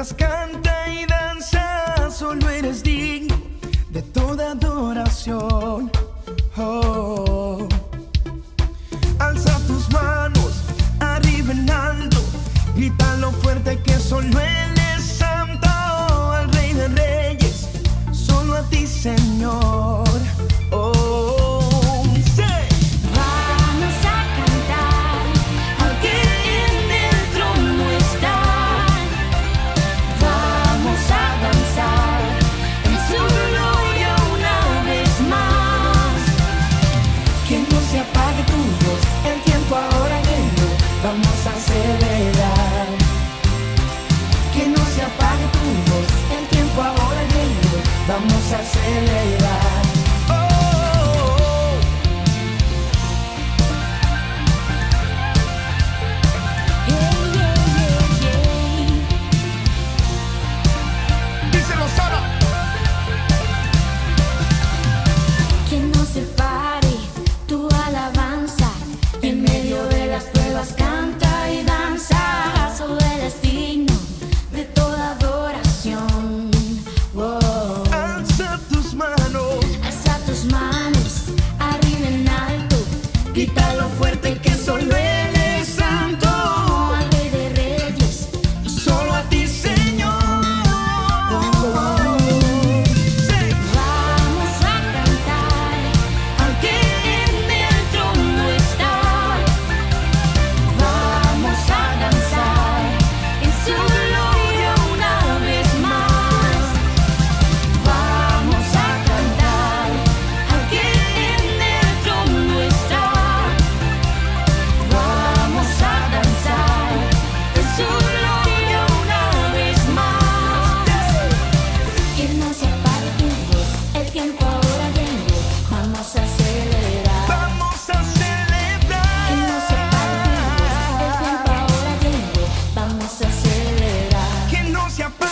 pruebas canta y danza, solo eres digno de toda adoración. Oh. Alza tus manos arriba en alto, grita lo fuerte que solo Él es santo, al Rey de Reyes, solo a ti, Señor. Oh, sí. Vamos a cantar al que en el trono está. Vamos a danzar en su gloria una vez más. Que no se apague tu voz, el tiempo ahora llegó. Vamos a celebrar. Que no se apague tu voz, el tiempo ahora llegó. Vamos a celebrar. Que no se pare tu alabanza, en medio de las pruebas canta y danza, solo Él es digno de toda adoración. Wow. Alza tus manos arriba en alto, grita lo fuerte que solo Él es santo, al Rey de Reyes, solo a ti, Señor. Sí. vamos a cantar al que en el trono está. Vamos a danzar en su gloria una vez más. Vamos a cantar al que en el trono está. Vamos a danzar en su gloria una vez más. Que no se apague tu voz, el tiempo ahora llegó. Vamos a celebrar. Vamos a celebrar. Que no se apague tu voz, el tiempo ahora llegó. Vamos a celebrar. Que no se apague.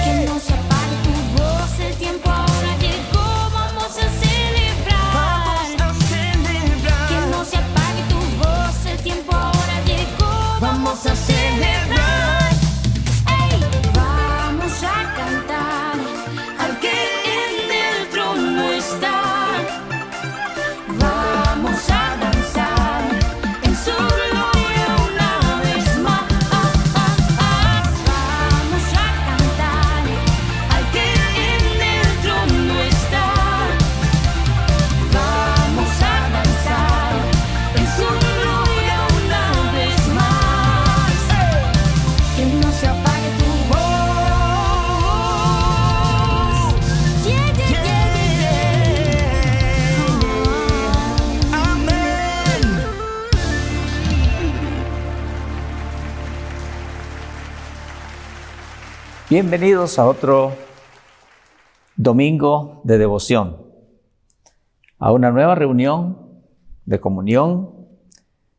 Que no se apague tu voz, el tiempo ahora llegó. Vamos a celebrar. Vamos a celebrar. Que no se apague tu voz, el tiempo ahora llegó. Vamos a celebrar. Ey, vamos a cantar al que en el trono está. Vamos a danzar en su gloria una vez más. Vamos a cantar al que en el trono está. Vamos a danzar en su gloria una vez más. Que no se apague tu voz. Yeah, yeah, yeah, yeah, yeah. Amén. Bienvenidos a otro domingo de devoción, a una nueva reunión de comunión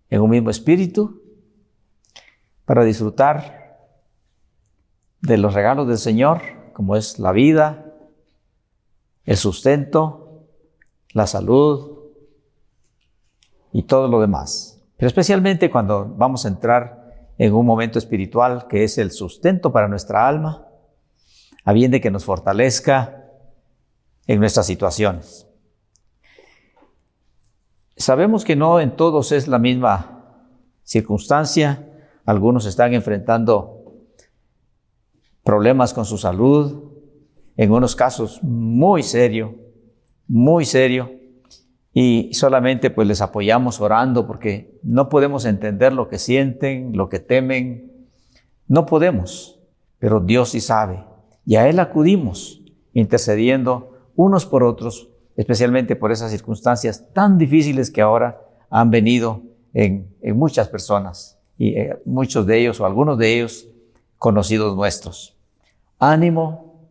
en un mismo espíritu para disfrutar de los regalos del Señor, como es la vida, el sustento, la salud y todo lo demás. Pero especialmente cuando vamos a entrar en un momento espiritual que es el sustento para nuestra alma, a bien de que nos fortalezca en nuestras situaciones. Sabemos que no en todos es la misma circunstancia. Algunos están enfrentando problemas con su salud, en unos casos muy serio, y solamente pues les apoyamos orando porque no podemos entender lo que sienten, lo que temen, no podemos, pero Dios sí sabe, y a Él acudimos intercediendo unos por otros, especialmente por esas circunstancias tan difíciles que ahora han venido en muchas personas, y muchos de ellos o algunos de ellos conocidos nuestros. Ánimo,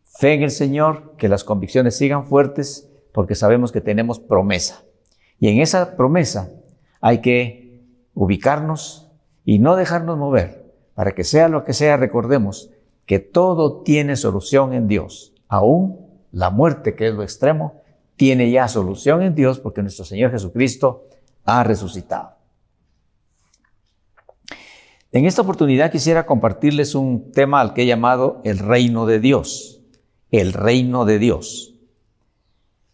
fe en el Señor, que las convicciones sigan fuertes, porque sabemos que tenemos promesa. Y en esa promesa hay que ubicarnos y no dejarnos mover. Para que sea lo que sea, recordemos que todo tiene solución en Dios. Aún la muerte, que es lo extremo, tiene ya solución en Dios porque nuestro Señor Jesucristo ha resucitado. En esta oportunidad quisiera compartirles un tema al que he llamado el reino de Dios. El reino de Dios.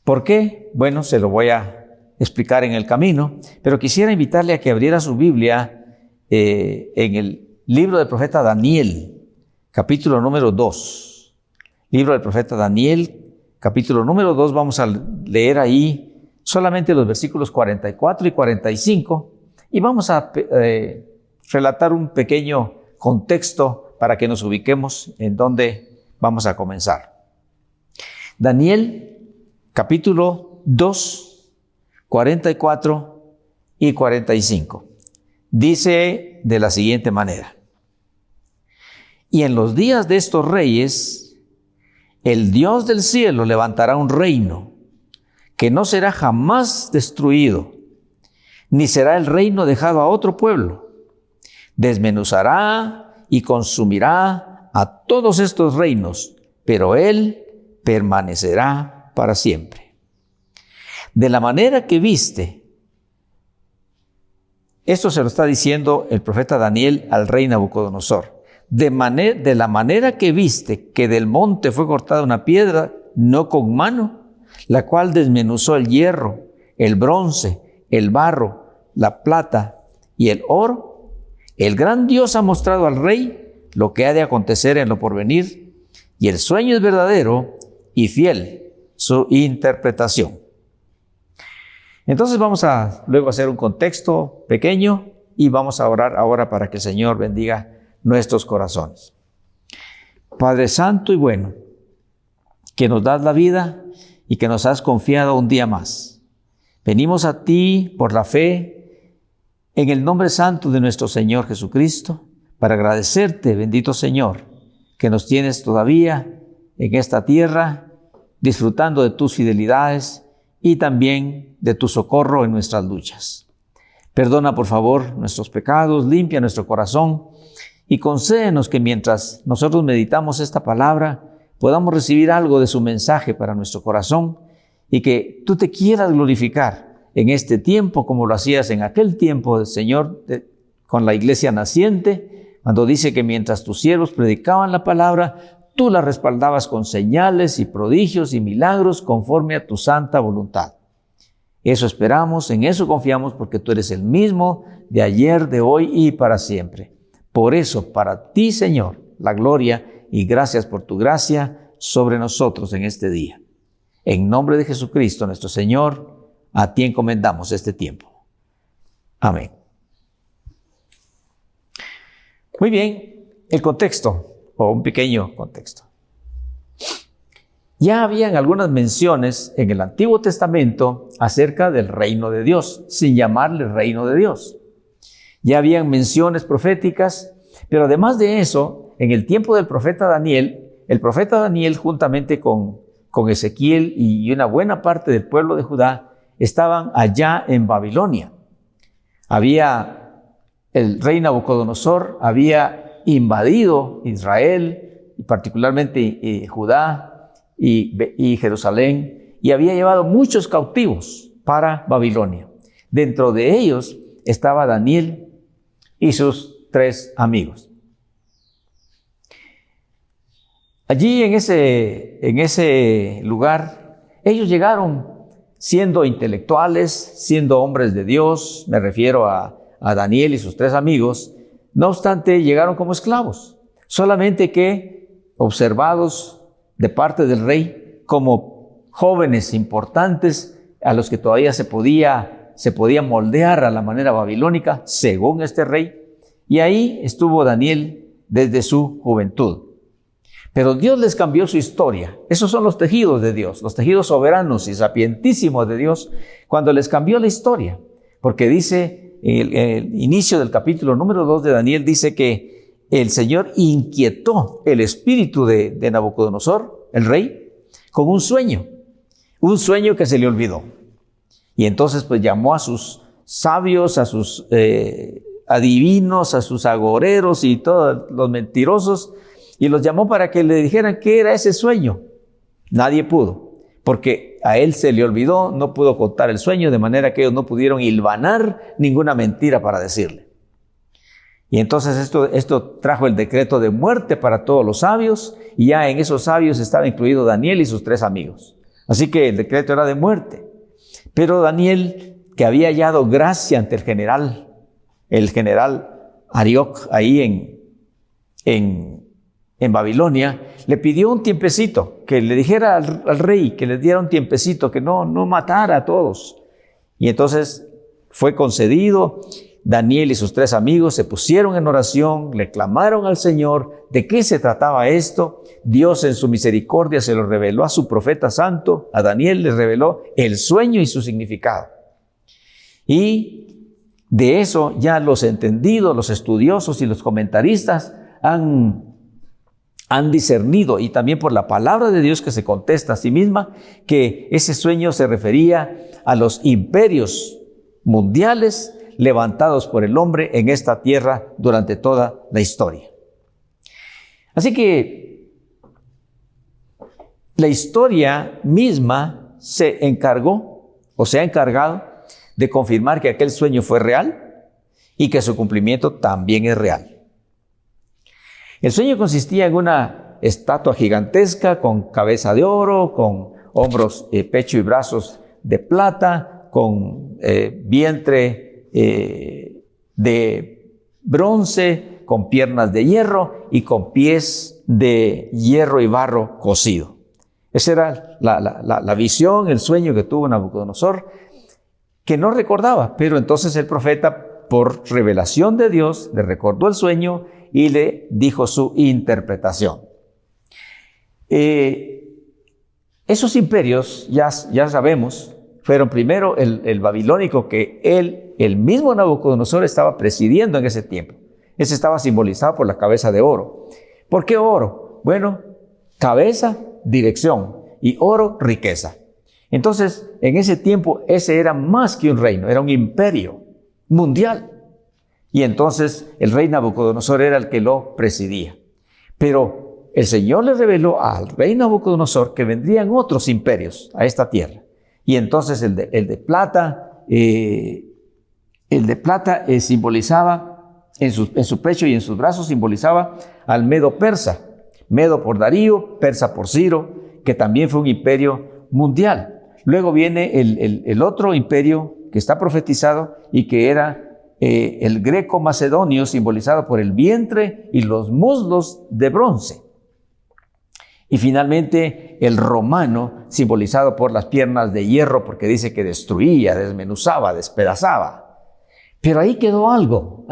¿Por qué? Bueno, se lo voy a explicar en el camino, pero quisiera invitarle a que abriera su Biblia en el libro del profeta Daniel, capítulo número 2. Libro del profeta Daniel, capítulo número 2, vamos a leer ahí solamente los versículos 44 y 45 y vamos a relatar un pequeño contexto para que nos ubiquemos en donde vamos a comenzar. Daniel, capítulo 2, 44 y 45. Dice de la siguiente manera: y en los días de estos reyes, el Dios del cielo levantará un reino que no será jamás destruido, ni será el reino dejado a otro pueblo. Desmenuzará y consumirá a todos estos reinos, pero él permanecerá para siempre. De la manera que viste, esto se lo está diciendo el profeta Daniel al rey Nabucodonosor, de la manera que viste que del monte fue cortada una piedra, no con mano, la cual desmenuzó el hierro, el bronce, el barro, la plata y el oro, el gran Dios ha mostrado al rey lo que ha de acontecer en lo porvenir, y el sueño es verdadero y fiel su interpretación. Entonces vamos a luego hacer un contexto pequeño y vamos a orar ahora para que el Señor bendiga nuestros corazones. Padre santo y bueno, que nos das la vida y que nos has confiado un día más. Venimos a ti por la fe en el nombre santo de nuestro Señor Jesucristo para agradecerte, bendito Señor, que nos tienes todavía en esta tierra disfrutando de tus fidelidades y también de tu socorro en nuestras luchas. Perdona, por favor, nuestros pecados, limpia nuestro corazón y concédenos que mientras nosotros meditamos esta palabra, podamos recibir algo de su mensaje para nuestro corazón y que tú te quieras glorificar en este tiempo como lo hacías en aquel tiempo, Señor, con la iglesia naciente, cuando dice que mientras tus siervos predicaban la palabra, tú la respaldabas con señales y prodigios y milagros conforme a tu santa voluntad. Eso esperamos, en eso confiamos, porque tú eres el mismo de ayer, de hoy y para siempre. Por eso, para ti, Señor, la gloria y gracias por tu gracia sobre nosotros en este día. En nombre de Jesucristo, nuestro Señor, a ti encomendamos este tiempo. Amén. Muy bien, el contexto, o un pequeño contexto. Ya habían algunas menciones en el Antiguo Testamento acerca del reino de Dios, sin llamarle reino de Dios. Ya habían menciones proféticas, pero además de eso, en el tiempo del profeta Daniel, el profeta Daniel juntamente con Ezequiel y una buena parte del pueblo de Judá estaban allá en Babilonia. El rey Nabucodonosor había invadido Israel, y particularmente Judá y Jerusalén, y había llevado muchos cautivos para Babilonia. Dentro de ellos estaba Daniel y sus 3 amigos. Allí en ese lugar, ellos llegaron siendo intelectuales, siendo hombres de Dios, me refiero a Daniel y sus 3 amigos. No obstante, llegaron como esclavos, solamente que observados de parte del rey como jóvenes importantes a los que todavía se podía moldear a la manera babilónica, según este rey. Y ahí estuvo Daniel desde su juventud. Pero Dios les cambió su historia. Esos son los tejidos de Dios, los tejidos soberanos y sapientísimos de Dios, cuando les cambió la historia. Porque dice, el inicio del capítulo número 2 de Daniel dice que el Señor inquietó el espíritu de Nabucodonosor, el rey, con un sueño que se le olvidó. Y entonces pues llamó a sus sabios, a sus adivinos, a sus agoreros y todos los mentirosos, y los llamó para que le dijeran qué era ese sueño. Nadie pudo, porque a él se le olvidó, no pudo contar el sueño, de manera que ellos no pudieron hilvanar ninguna mentira para decirle. Y entonces esto trajo el decreto de muerte para todos los sabios, y ya en esos sabios estaba incluido Daniel y sus 3 amigos. Así que el decreto era de muerte. Pero Daniel, que había hallado gracia ante el general Arioc, ahí en Babilonia, le pidió un tiempecito, que le dijera al rey, que le diera un tiempecito, que no matara a todos. Y entonces fue concedido. Daniel y sus 3 amigos se pusieron en oración, le clamaron al Señor. ¿De qué se trataba esto? Dios en su misericordia se lo reveló a su profeta santo. A Daniel le reveló el sueño y su significado. Y de eso ya los entendidos, los estudiosos y los comentaristas han discernido, y también por la palabra de Dios que se contesta a sí misma, que ese sueño se refería a los imperios mundiales levantados por el hombre en esta tierra durante toda la historia. Así que la historia misma se ha encargado de confirmar que aquel sueño fue real y que su cumplimiento también es real. El sueño consistía en una estatua gigantesca con cabeza de oro, con hombros, pecho y brazos de plata, con vientre de bronce, con piernas de hierro y con pies de hierro y barro cocido. Esa era la visión, el sueño que tuvo Nabucodonosor, que no recordaba, pero entonces el profeta, por revelación de Dios, le recordó el sueño y le dijo su interpretación. Esos imperios, ya sabemos, fueron primero el babilónico, que el mismo Nabucodonosor estaba presidiendo en ese tiempo. Ese estaba simbolizado por la cabeza de oro. ¿Por qué oro? Bueno, cabeza, dirección, y oro, riqueza. Entonces, en ese tiempo, ese era más que un reino, era un imperio mundial. Y entonces el rey Nabucodonosor era el que lo presidía. Pero el Señor le reveló al rey Nabucodonosor que vendrían otros imperios a esta tierra. Y entonces el de plata simbolizaba en su pecho y en sus brazos, simbolizaba al Medo persa. Medo por Darío, persa por Ciro, que también fue un imperio mundial. Luego viene el otro imperio que está profetizado y que era el greco-macedonio, simbolizado por el vientre y los muslos de bronce. Y finalmente el romano, simbolizado por las piernas de hierro, porque dice que destruía, desmenuzaba, despedazaba. Pero ahí quedó algo.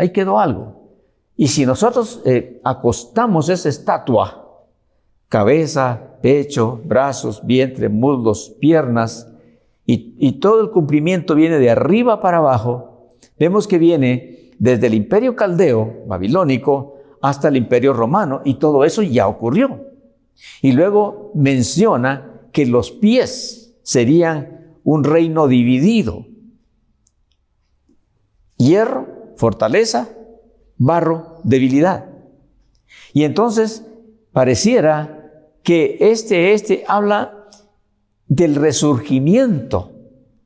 Y si nosotros acostamos esa estatua, cabeza, pecho, brazos, vientre, muslos, piernas, y todo el cumplimiento viene de arriba para abajo, vemos que viene desde el imperio caldeo, babilónico, hasta el imperio romano, y todo eso ya ocurrió. Y luego menciona que los pies serían un reino dividido. Hierro, fortaleza, barro, debilidad. Y entonces pareciera que este habla del resurgimiento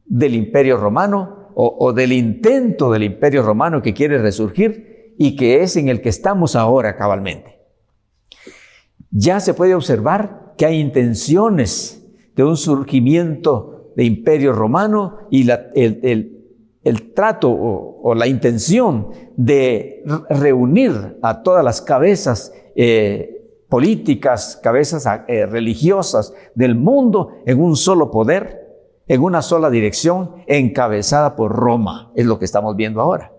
del imperio romano o del intento del imperio romano que quiere resurgir y que es en el que estamos ahora cabalmente. Ya se puede observar que hay intenciones de un surgimiento de imperio romano y el trato o la intención de reunir a todas las cabezas políticas, cabezas religiosas del mundo en un solo poder, en una sola dirección, encabezada por Roma. Es lo que estamos viendo ahora.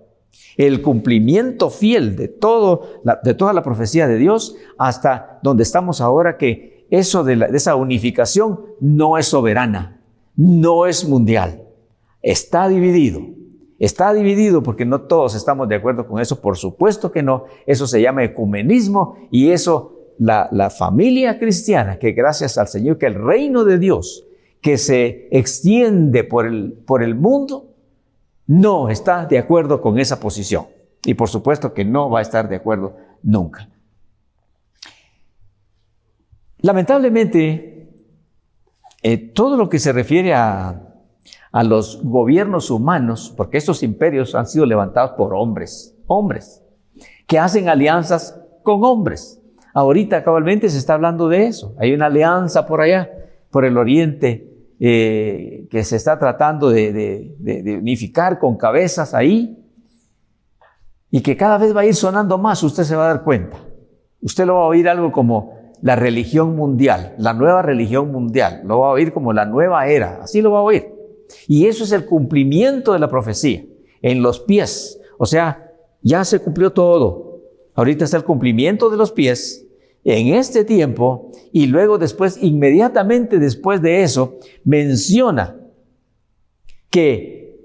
El cumplimiento fiel de toda la profecía de Dios hasta donde estamos ahora, que eso de esa unificación no es soberana, no es mundial, está dividido. Está dividido porque no todos estamos de acuerdo con eso, por supuesto que no. Eso se llama ecumenismo y eso la familia cristiana, que gracias al Señor, que el reino de Dios que se extiende por el mundo, no está de acuerdo con esa posición. Y por supuesto que no va a estar de acuerdo nunca. Lamentablemente, todo lo que se refiere a los gobiernos humanos, porque estos imperios han sido levantados por hombres. que hacen alianzas con hombres. Ahorita cabalmente se está hablando de eso. Hay una alianza por allá, por el oriente, que se está tratando de unificar con cabezas ahí, y que cada vez va a ir sonando más. Usted se va a dar cuenta. Usted lo va a oír algo como la religión mundial, la nueva religión mundial. Lo va a oír como la nueva era. Así lo va a oír. Y eso es el cumplimiento de la profecía en los pies. O sea, ya se cumplió todo. Ahorita está el cumplimiento de los pies en este tiempo, y luego después, inmediatamente después de eso, menciona que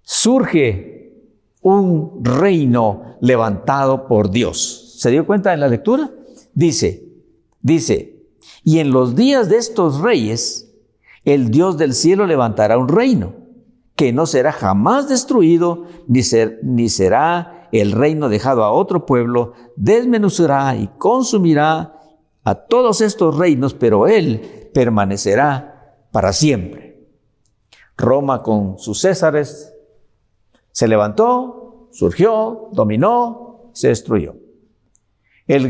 surge un reino levantado por Dios. ¿Se dio cuenta en la lectura? Dice, y en los días de estos reyes, el Dios del cielo levantará un reino que no será jamás destruido, ni será el reino dejado a otro pueblo, desmenuzará y consumirá a todos estos reinos, pero él permanecerá para siempre. Roma con sus césares se levantó, surgió, dominó, se destruyó. El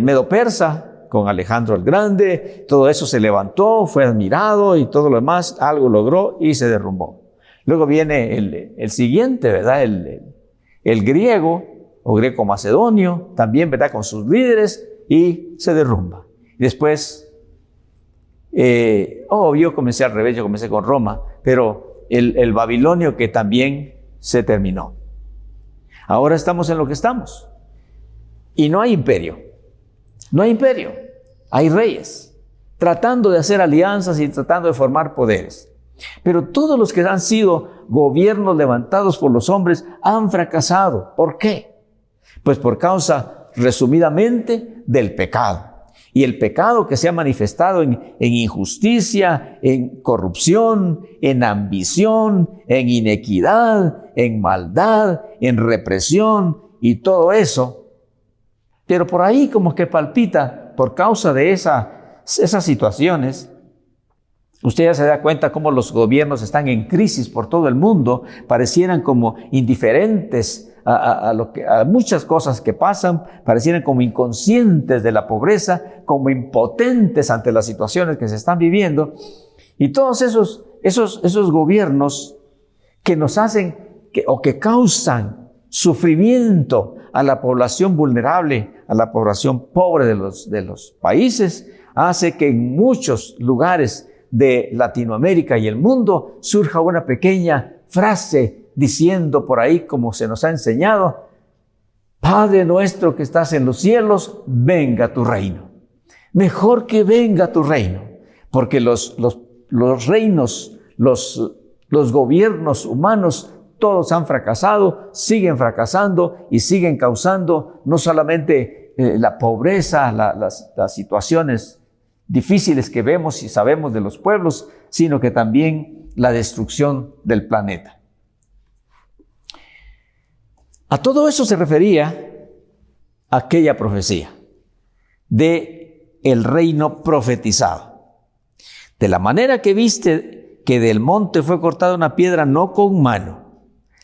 medo-persa con Alejandro el Grande, todo eso se levantó, fue admirado y todo lo demás, algo logró y se derrumbó. Luego viene el siguiente, ¿verdad? El griego o greco macedonio, también, ¿verdad?, con sus líderes, y se derrumba. Después, yo comencé al revés, yo comencé con Roma, pero el babilonio, que también se terminó. Ahora estamos en lo que estamos. Y no hay imperio. No hay imperio. Hay reyes, tratando de hacer alianzas y tratando de formar poderes. Pero todos los que han sido gobiernos levantados por los hombres han fracasado. ¿Por qué? Pues por causa, resumidamente, del pecado. Y el pecado que se ha manifestado en injusticia, en corrupción, en ambición, en inequidad, en maldad, en represión y todo eso. Pero por ahí como que palpita, por causa de esas situaciones, usted ya se da cuenta cómo los gobiernos están en crisis por todo el mundo, parecieran como indiferentes a muchas cosas que pasan, parecieran como inconscientes de la pobreza, como impotentes ante las situaciones que se están viviendo. Y todos esos gobiernos que nos hacen que causan sufrimiento a la población vulnerable, a la población pobre de los países, hace que en muchos lugares de Latinoamérica y el mundo surja una pequeña frase diciendo por ahí, como se nos ha enseñado: Padre nuestro que estás en los cielos, venga tu reino. Mejor que venga tu reino, porque los reinos, los gobiernos humanos, todos han fracasado, siguen fracasando y siguen causando no solamente la pobreza, las situaciones difíciles que vemos y sabemos de los pueblos, sino que también la destrucción del planeta. A todo eso se refería aquella profecía de el reino profetizado. De la manera que viste que del monte fue cortada una piedra no con mano,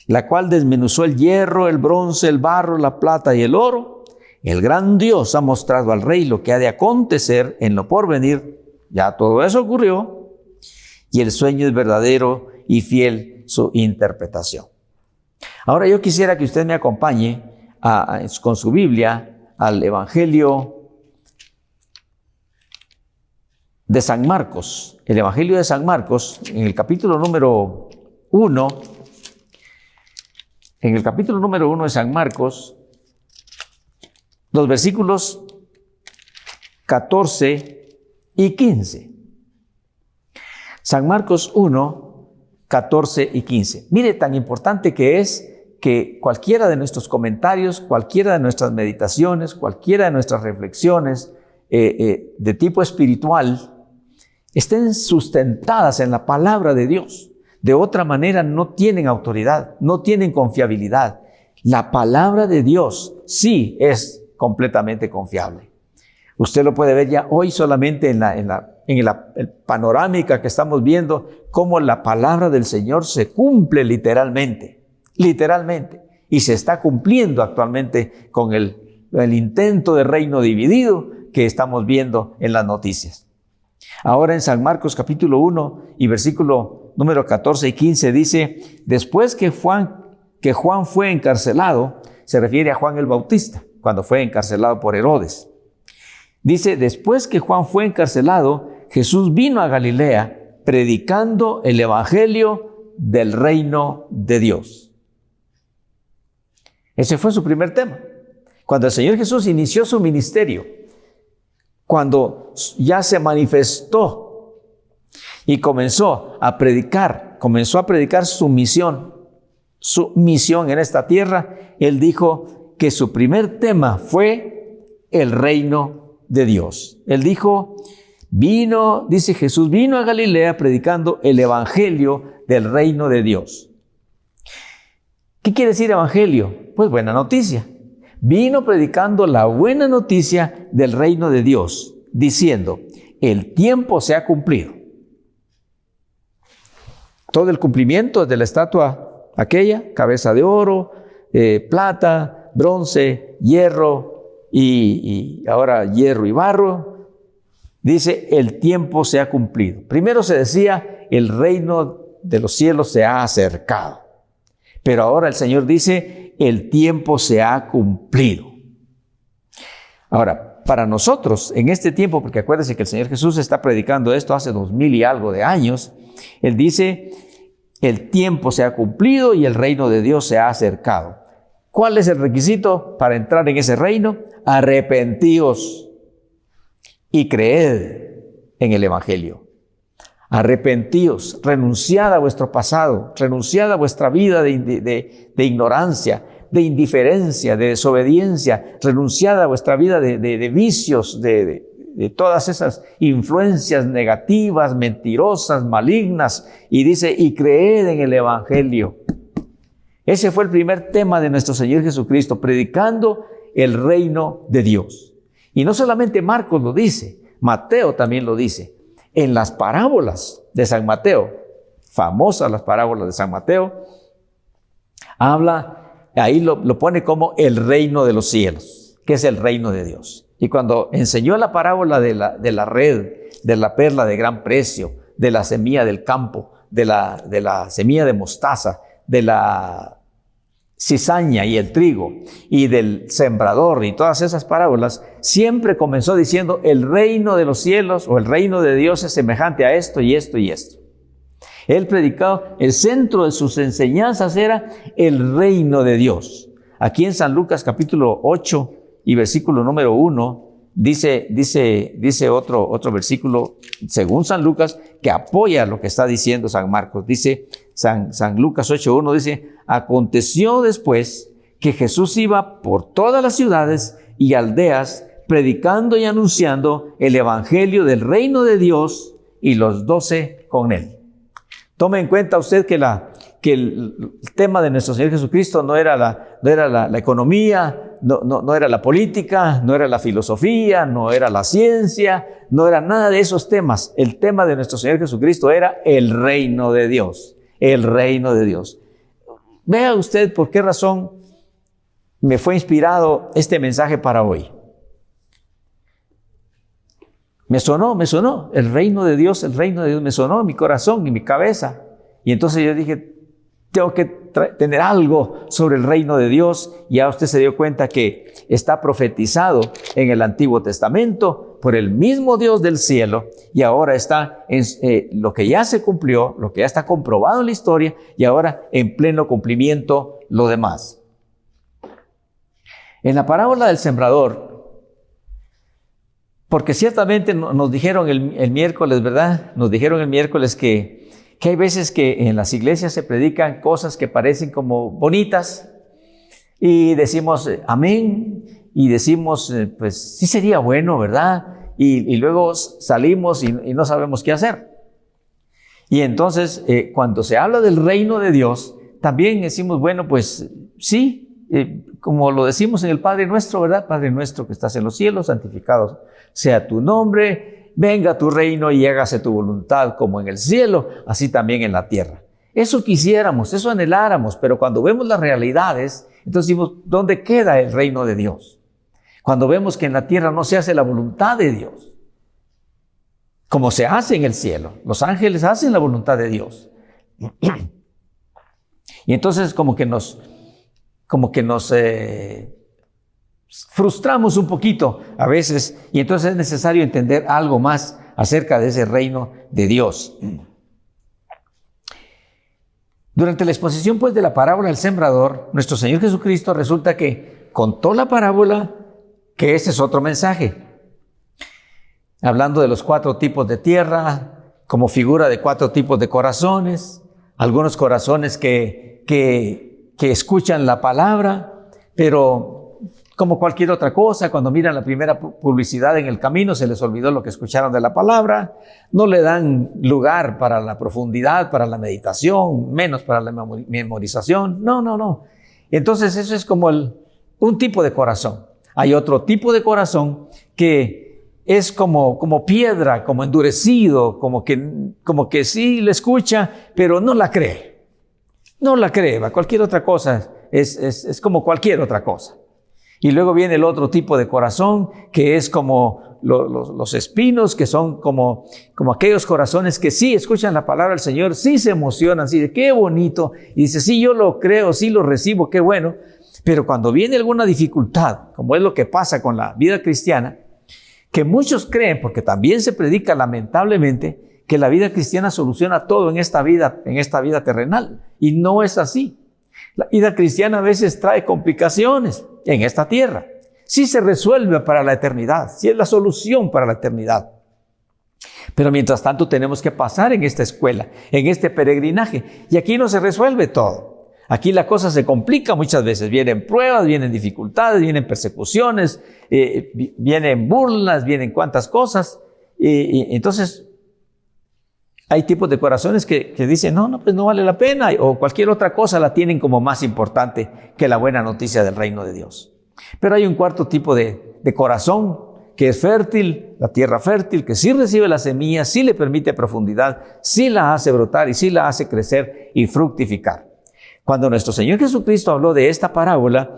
la cual desmenuzó el hierro, el bronce, el barro, la plata y el oro, el gran Dios ha mostrado al rey lo que ha de acontecer en lo porvenir. Ya todo eso ocurrió, y el sueño es verdadero y fiel su interpretación. Ahora yo quisiera que usted me acompañe con su Biblia al Evangelio de San Marcos. El Evangelio de San Marcos, en el capítulo número 1, en el capítulo número 1 de San Marcos, los versículos 14 y 15. San Marcos 1, 14 y 15. Mire, tan importante que es que cualquiera de nuestros comentarios, cualquiera de nuestras meditaciones, cualquiera de nuestras reflexiones de tipo espiritual estén sustentadas en la palabra de Dios. De otra manera no tienen autoridad, no tienen confiabilidad. La palabra de Dios sí es completamente confiable. Usted lo puede ver ya hoy solamente en la panorámica que estamos viendo, cómo la palabra del Señor se cumple literalmente. y se está cumpliendo actualmente con el intento de reino dividido que estamos viendo en las noticias. Ahora en San Marcos capítulo 1 y versículo número 14 y 15 dice, después que Juan fue encarcelado, se refiere a Juan el Bautista, cuando fue encarcelado por Herodes. Dice, después que Juan fue encarcelado, Jesús vino a Galilea predicando el evangelio del reino de Dios. Ese fue su primer tema. Cuando el Señor Jesús inició su ministerio, cuando ya se manifestó y comenzó a predicar su misión en esta tierra, Él dijo que su primer tema fue el reino de Dios. Él dijo, dice Jesús, vino a Galilea predicando el evangelio del reino de Dios. ¿Qué quiere decir evangelio? Pues buena noticia. Vino predicando la buena noticia del reino de Dios, diciendo, el tiempo se ha cumplido. Todo el cumplimiento de la estatua aquella, cabeza de oro, plata, bronce, hierro y ahora hierro y barro, dice, el tiempo se ha cumplido. Primero se decía, el reino de los cielos se ha acercado. Pero ahora el Señor dice, el tiempo se ha cumplido. Ahora, para nosotros, en este tiempo, porque acuérdense que el Señor Jesús está predicando esto hace 2000 y algo de años, Él dice, el tiempo se ha cumplido y el reino de Dios se ha acercado. ¿Cuál es el requisito para entrar en ese reino? Arrepentíos y creed en el evangelio. Arrepentíos, renunciad a vuestro pasado, renunciad a vuestra vida de ignorancia, de indiferencia, de desobediencia, renunciad a vuestra vida de vicios, de todas esas influencias negativas, mentirosas, malignas, y dice, y creed en el evangelio. Ese fue el primer tema de nuestro Señor Jesucristo, predicando el reino de Dios. Y no solamente Marcos lo dice, Mateo también lo dice. En las parábolas de San Mateo, famosas las parábolas de San Mateo, ahí lo pone como el reino de los cielos, que es el reino de Dios. Y cuando enseñó la parábola de la red, de la perla de gran precio, de la semilla del campo, de la semilla de mostaza, de la cizaña y el trigo, y del sembrador y todas esas parábolas, siempre comenzó diciendo, el reino de los cielos o el reino de Dios es semejante a esto y esto y esto. Él predicaba, el centro de sus enseñanzas era el reino de Dios. Aquí en San Lucas capítulo 8 y versículo número 1, dice otro versículo, según San Lucas, que apoya lo que está diciendo San Marcos. Dice San Lucas 8:1, dice, aconteció después que Jesús iba por todas las ciudades y aldeas, predicando y anunciando el evangelio del reino de Dios, y los 12 con él. Tome en cuenta usted que el tema de nuestro Señor Jesucristo no era la economía, no era la política, no era la filosofía, no era la ciencia, no era nada de esos temas. El tema de nuestro Señor Jesucristo era el reino de Dios, el reino de Dios. Vea usted por qué razón me fue inspirado este mensaje para hoy. Me sonó, el reino de Dios me sonó en mi corazón y mi cabeza. Y entonces yo dije, tengo que tener algo sobre el reino de Dios. Y ya usted se dio cuenta que está profetizado en el Antiguo Testamento por el mismo Dios del cielo, y ahora está en lo que ya se cumplió, lo que ya está comprobado en la historia, y ahora en pleno cumplimiento lo demás. En la parábola del sembrador, porque ciertamente nos dijeron el miércoles, ¿verdad? Nos dijeron el miércoles que hay veces que en las iglesias se predican cosas que parecen como bonitas y decimos amén y decimos pues sí sería bueno, ¿verdad? Y luego salimos y no sabemos qué hacer. Y entonces cuando se habla del reino de Dios, también decimos, bueno, pues sí, como lo decimos en el Padre Nuestro, ¿verdad? Padre nuestro que estás en los cielos, santificado sea tu nombre, venga tu reino y hágase tu voluntad como en el cielo, así también en la tierra. Eso quisiéramos, eso anheláramos, pero cuando vemos las realidades, Entonces decimos, ¿dónde queda el reino de Dios? Cuando vemos que en la tierra no se hace la voluntad de Dios, como se hace en el cielo. Los ángeles hacen la voluntad de Dios. Y entonces como que nos frustramos un poquito a veces, y entonces es necesario entender algo más acerca de ese reino de Dios. Durante la exposición pues de la parábola del sembrador, nuestro Señor Jesucristo resulta que contó la parábola, que ese es otro mensaje, hablando de los 4 tipos de tierra, como figura de 4 tipos de corazones, algunos corazones que escuchan la palabra, pero como cualquier otra cosa, cuando miran la primera publicidad en el camino, se les olvidó lo que escucharon de la palabra, no le dan lugar para la profundidad, para la meditación, menos para la memorización. No. Entonces eso es como un tipo de corazón. Hay otro tipo de corazón que es como piedra, como endurecido, como que sí le escucha, pero no la cree. No la cree, cualquier otra cosa es como cualquier otra cosa. Y luego viene el otro tipo de corazón, que es como los espinos, que son como aquellos corazones que sí escuchan la palabra del Señor, sí se emocionan, sí, qué bonito, y dice, sí, yo lo creo, sí lo recibo, qué bueno. Pero cuando viene alguna dificultad, como es lo que pasa con la vida cristiana, que muchos creen, porque también se predica lamentablemente, que la vida cristiana soluciona todo en esta vida terrenal, y no es así. La vida cristiana a veces trae complicaciones en esta tierra. Sí se resuelve para la eternidad, sí es la solución para la eternidad. Pero mientras tanto tenemos que pasar en esta escuela, en este peregrinaje, y aquí no se resuelve todo. Aquí la cosa se complica muchas veces. Vienen pruebas, vienen dificultades, vienen persecuciones, vienen burlas, vienen cuantas cosas. Y entonces hay tipos de corazones que dicen, no, pues no vale la pena, o cualquier otra cosa la tienen como más importante que la buena noticia del reino de Dios. Pero hay un cuarto tipo de corazón que es fértil, la tierra fértil, que sí recibe la semilla, sí le permite profundidad, sí la hace brotar y sí la hace crecer y fructificar. Cuando nuestro Señor Jesucristo habló de esta parábola,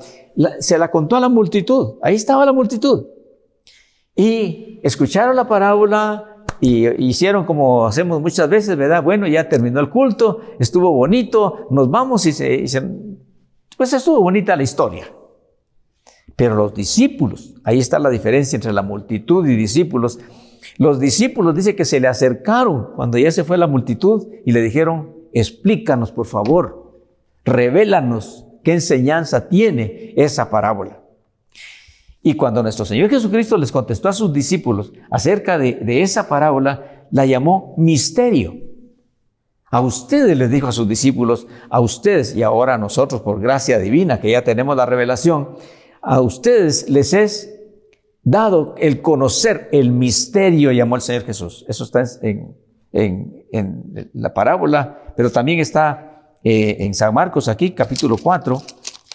se la contó a la multitud. Ahí estaba la multitud. Y escucharon la parábola y hicieron como hacemos muchas veces, ¿verdad? Bueno, ya terminó el culto, estuvo bonito, nos vamos pues estuvo bonita la historia. Pero los discípulos, ahí está la diferencia entre la multitud y discípulos. Los discípulos dice que se le acercaron cuando ya se fue la multitud y le dijeron, explícanos por favor, revélanos qué enseñanza tiene esa parábola. Y cuando nuestro Señor Jesucristo les contestó a sus discípulos acerca de esa parábola, la llamó misterio. A ustedes les dijo a sus discípulos, a ustedes y ahora a nosotros por gracia divina que ya tenemos la revelación, a ustedes les es dado el conocer el misterio, llamó el Señor Jesús. Eso está en la parábola, pero también está en San Marcos aquí, capítulo 4,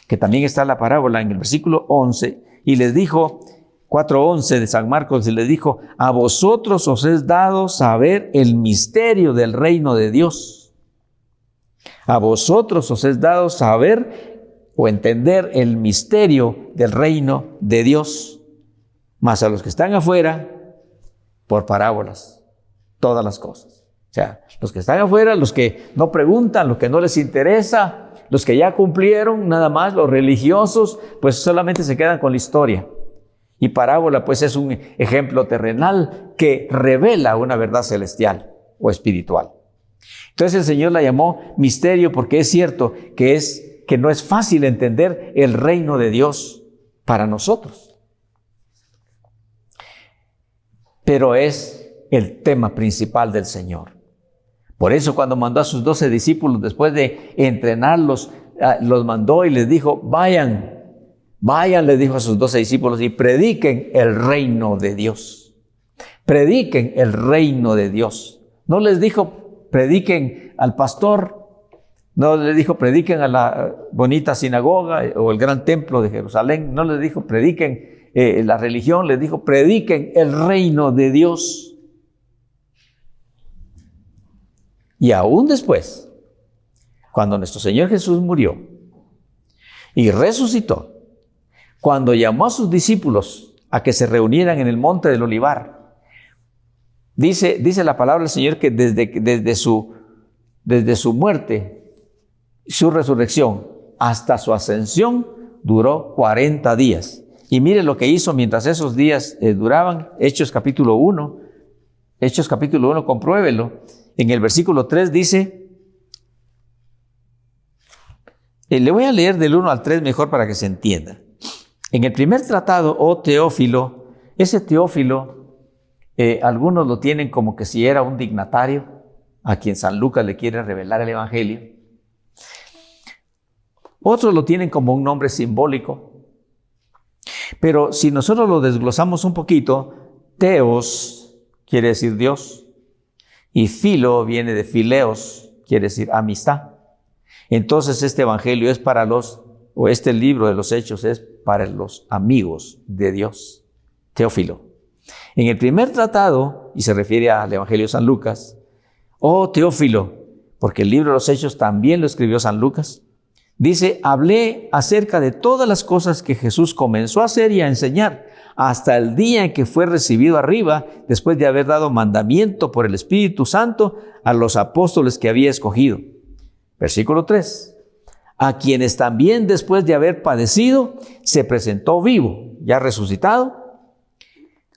que también está la parábola en el versículo 11, y les dijo, 4:11 de San Marcos, y les dijo, a vosotros os es dado saber el misterio del reino de Dios. A vosotros os es dado saber o entender el misterio del reino de Dios. Mas a los que están afuera, por parábolas, todas las cosas. O sea, los que están afuera, los que no preguntan, los que no les interesa, los que ya cumplieron, nada más, los religiosos, pues solamente se quedan con la historia. Y parábola, pues es un ejemplo terrenal que revela una verdad celestial o espiritual. Entonces el Señor la llamó misterio porque es cierto que no es fácil entender el reino de Dios para nosotros. Pero es el tema principal del Señor. Por eso cuando mandó a sus 12 discípulos, después de entrenarlos, los mandó y les dijo, vayan, les dijo a sus 12 discípulos y prediquen el reino de Dios. Prediquen el reino de Dios. No les dijo, prediquen al pastor, no les dijo, prediquen a la bonita sinagoga o el gran templo de Jerusalén, no les dijo, prediquen la religión, les dijo, prediquen el reino de Dios. Y aún después, cuando nuestro Señor Jesús murió, y resucitó, cuando llamó a sus discípulos a que se reunieran en el monte del Olivar, dice la palabra del Señor que desde su muerte, su resurrección, hasta su ascensión, duró 40 días. Y mire lo que hizo mientras esos días duraban. Hechos capítulo 1, compruébelo. En el versículo 3 dice, le voy a leer del 1 al 3 mejor para que se entienda. En el primer tratado, oh Teófilo, ese Teófilo, algunos lo tienen como que si era un dignatario a quien San Lucas le quiere revelar el Evangelio. Otros lo tienen como un nombre simbólico. Pero si nosotros lo desglosamos un poquito, Teos quiere decir Dios, y Filo viene de Fileos, quiere decir amistad. Entonces este evangelio es para este libro de los Hechos es para los amigos de Dios, Teófilo. En el primer tratado, y se refiere al evangelio de San Lucas, oh Teófilo, porque el libro de los Hechos también lo escribió San Lucas, dice, hablé acerca de todas las cosas que Jesús comenzó a hacer y a enseñar hasta el día en que fue recibido arriba, después de haber dado mandamiento por el Espíritu Santo a los apóstoles que había escogido. Versículo 3. A quienes también después de haber padecido, se presentó vivo, ya resucitado,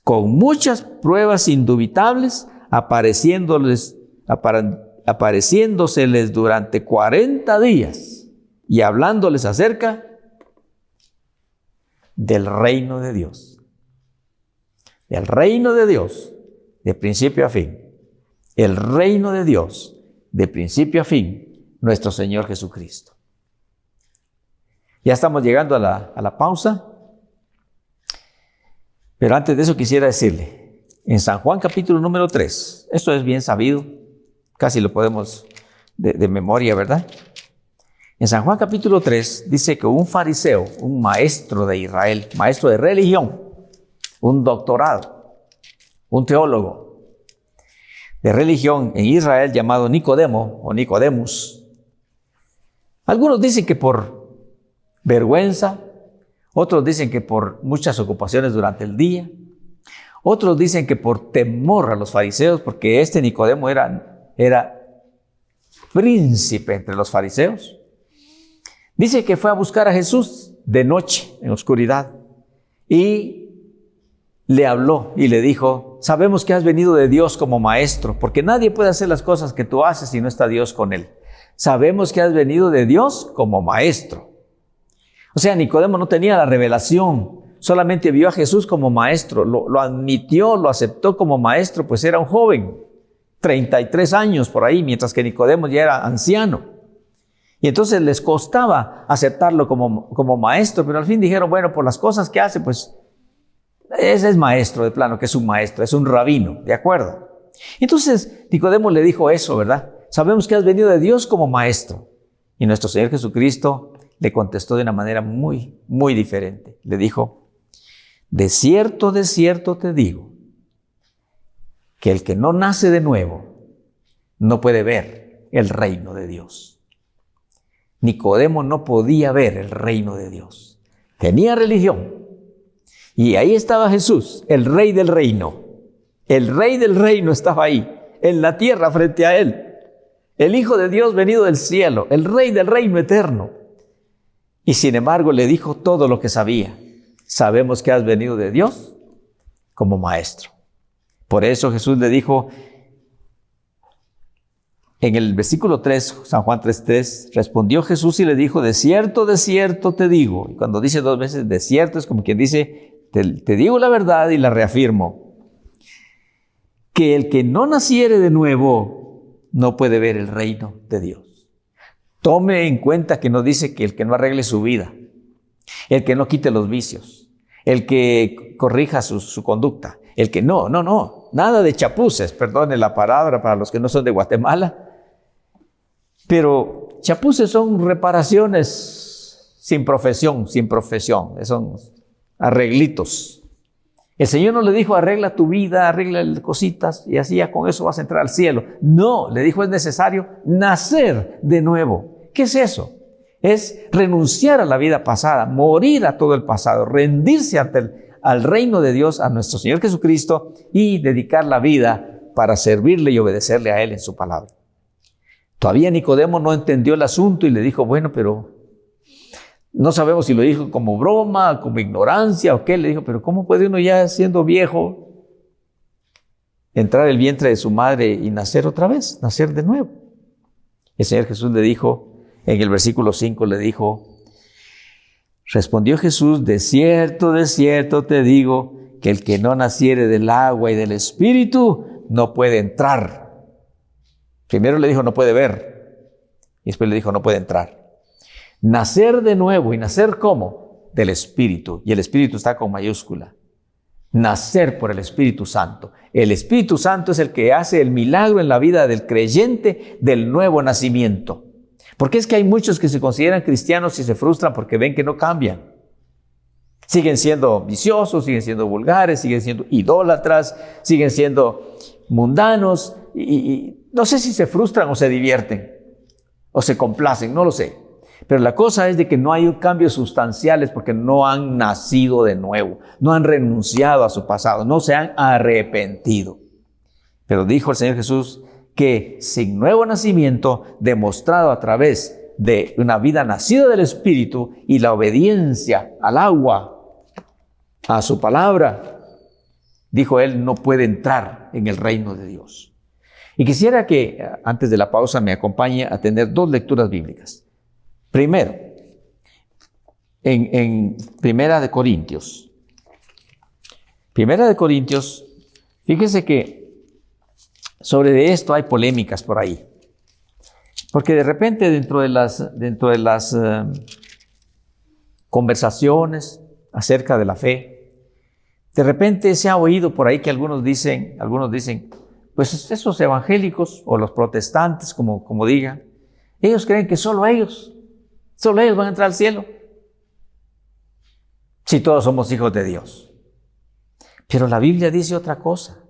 con muchas pruebas indubitables, apareciéndoseles durante 40 días y hablándoles acerca del reino de Dios. El reino de Dios, de principio a fin. El reino de Dios, de principio a fin, nuestro Señor Jesucristo. Ya estamos llegando a la pausa, pero antes de eso quisiera decirle, en San Juan capítulo número 3, esto es bien sabido, casi lo podemos de memoria, ¿verdad? En San Juan capítulo 3 dice que un fariseo, un maestro de Israel, maestro de religión, un doctorado, un teólogo de religión en Israel llamado Nicodemo o Nicodemus. Algunos dicen que por vergüenza, otros dicen que por muchas ocupaciones durante el día, otros dicen que por temor a los fariseos, porque este Nicodemo era príncipe entre los fariseos. Dice que fue a buscar a Jesús de noche, en oscuridad, y le habló y le dijo, sabemos que has venido de Dios como maestro, porque nadie puede hacer las cosas que tú haces si no está Dios con él. Sabemos que has venido de Dios como maestro. O sea, Nicodemo no tenía la revelación, solamente vio a Jesús como maestro, lo admitió, lo aceptó como maestro, pues era un joven, 33 años por ahí, mientras que Nicodemo ya era anciano. Y entonces les costaba aceptarlo como maestro, pero al fin dijeron, bueno, por las cosas que hace, pues ese es maestro de plano, que es un maestro, es un rabino, ¿de acuerdo? Entonces Nicodemo le dijo eso, ¿verdad? Sabemos que has venido de Dios como maestro. Y nuestro Señor Jesucristo le contestó de una manera muy, muy diferente. Le dijo, de cierto te digo, que el que no nace de nuevo no puede ver el reino de Dios. Nicodemo no podía ver el reino de Dios. Tenía religión. Y ahí estaba Jesús, el rey del reino. El rey del reino estaba ahí, en la tierra frente a él. El Hijo de Dios venido del cielo, el rey del reino eterno. Y sin embargo le dijo todo lo que sabía. Sabemos que has venido de Dios como maestro. Por eso Jesús le dijo, en el versículo 3, San Juan 3:3, respondió Jesús y le dijo, de cierto te digo. Y cuando dice 2 veces de cierto, es como quien dice, te digo la verdad y la reafirmo, que el que no naciere de nuevo no puede ver el reino de Dios. Tome en cuenta que no dice que el que no arregle su vida, el que no quite los vicios, el que corrija su conducta, el que no, nada de chapuces, perdone la palabra para los que no son de Guatemala, pero chapuces son reparaciones sin profesión, son arreglitos. El Señor no le dijo, arregla tu vida, arregla cositas y así ya con eso vas a entrar al cielo. No, le dijo, es necesario nacer de nuevo. ¿Qué es eso? Es renunciar a la vida pasada, morir a todo el pasado, rendirse al reino de Dios, a nuestro Señor Jesucristo, y dedicar la vida para servirle y obedecerle a Él en su palabra. Todavía Nicodemo no entendió el asunto y le dijo, bueno, pero no sabemos si lo dijo como broma, como ignorancia o qué. Le dijo, pero ¿cómo puede uno ya siendo viejo entrar al vientre de su madre y nacer otra vez, nacer de nuevo? El Señor Jesús le dijo, en el versículo 5 le dijo, respondió Jesús, de cierto te digo, que el que no naciere del agua y del Espíritu no puede entrar. Primero le dijo, no puede ver, y después le dijo, no puede entrar. Nacer de nuevo, ¿y nacer cómo? Del Espíritu, y el Espíritu está con mayúscula. Nacer por el Espíritu Santo. El Espíritu Santo es el que hace el milagro en la vida del creyente del nuevo nacimiento. Porque es que hay muchos que se consideran cristianos y se frustran porque ven que no cambian. Siguen siendo viciosos, siguen siendo vulgares, siguen siendo idólatras, siguen siendo mundanos y no sé si se frustran o se divierten o se complacen, no lo sé. Pero la cosa es de que no hay cambios sustanciales porque no han nacido de nuevo, no han renunciado a su pasado, no se han arrepentido. Pero dijo el Señor Jesús que sin nuevo nacimiento, demostrado a través de una vida nacida del Espíritu y la obediencia al agua, a su palabra, dijo él, no puede entrar en el reino de Dios. Y quisiera que antes de la pausa me acompañe a tener dos lecturas bíblicas. Primero, en Primera de Corintios. Primera de Corintios, fíjese que sobre esto hay polémicas por ahí. Porque de repente dentro de las conversaciones acerca de la fe, de repente se ha oído por ahí que algunos dicen, pues esos evangélicos o los protestantes, como digan, ellos creen que solo ellos van a entrar al cielo. Si todos somos hijos de Dios. Pero la Biblia dice otra cosa.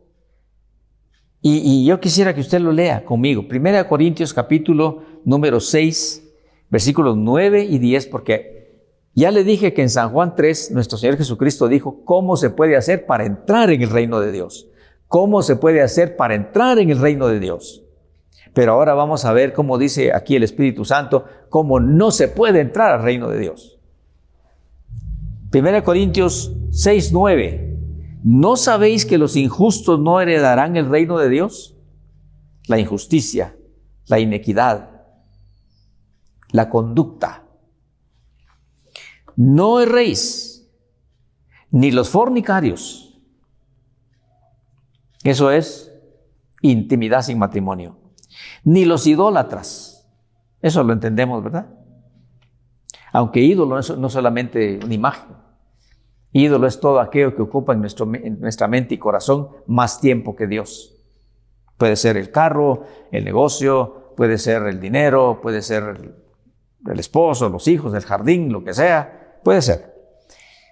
Y yo quisiera que usted lo lea conmigo. 1 Corintios capítulo número 6, versículos 9 y 10, porque ya le dije que en San Juan 3, nuestro Señor Jesucristo dijo cómo se puede hacer para entrar en el reino de Dios. ¿Cómo se puede hacer para entrar en el reino de Dios? Pero ahora vamos a ver cómo dice aquí el Espíritu Santo, cómo no se puede entrar al reino de Dios. 1 Corintios 6, 9. ¿No sabéis que los injustos no heredarán el reino de Dios? La injusticia, la inequidad, la conducta. No erréis, ni los fornicarios. Eso es intimidad sin matrimonio. Ni los idólatras. Eso lo entendemos, ¿verdad? Aunque ídolo no es solamente una imagen. Ídolo es todo aquello que ocupa en nuestra mente y corazón más tiempo que Dios. Puede ser el carro, el negocio, puede ser el dinero, puede ser el esposo, los hijos, el jardín, lo que sea, puede ser.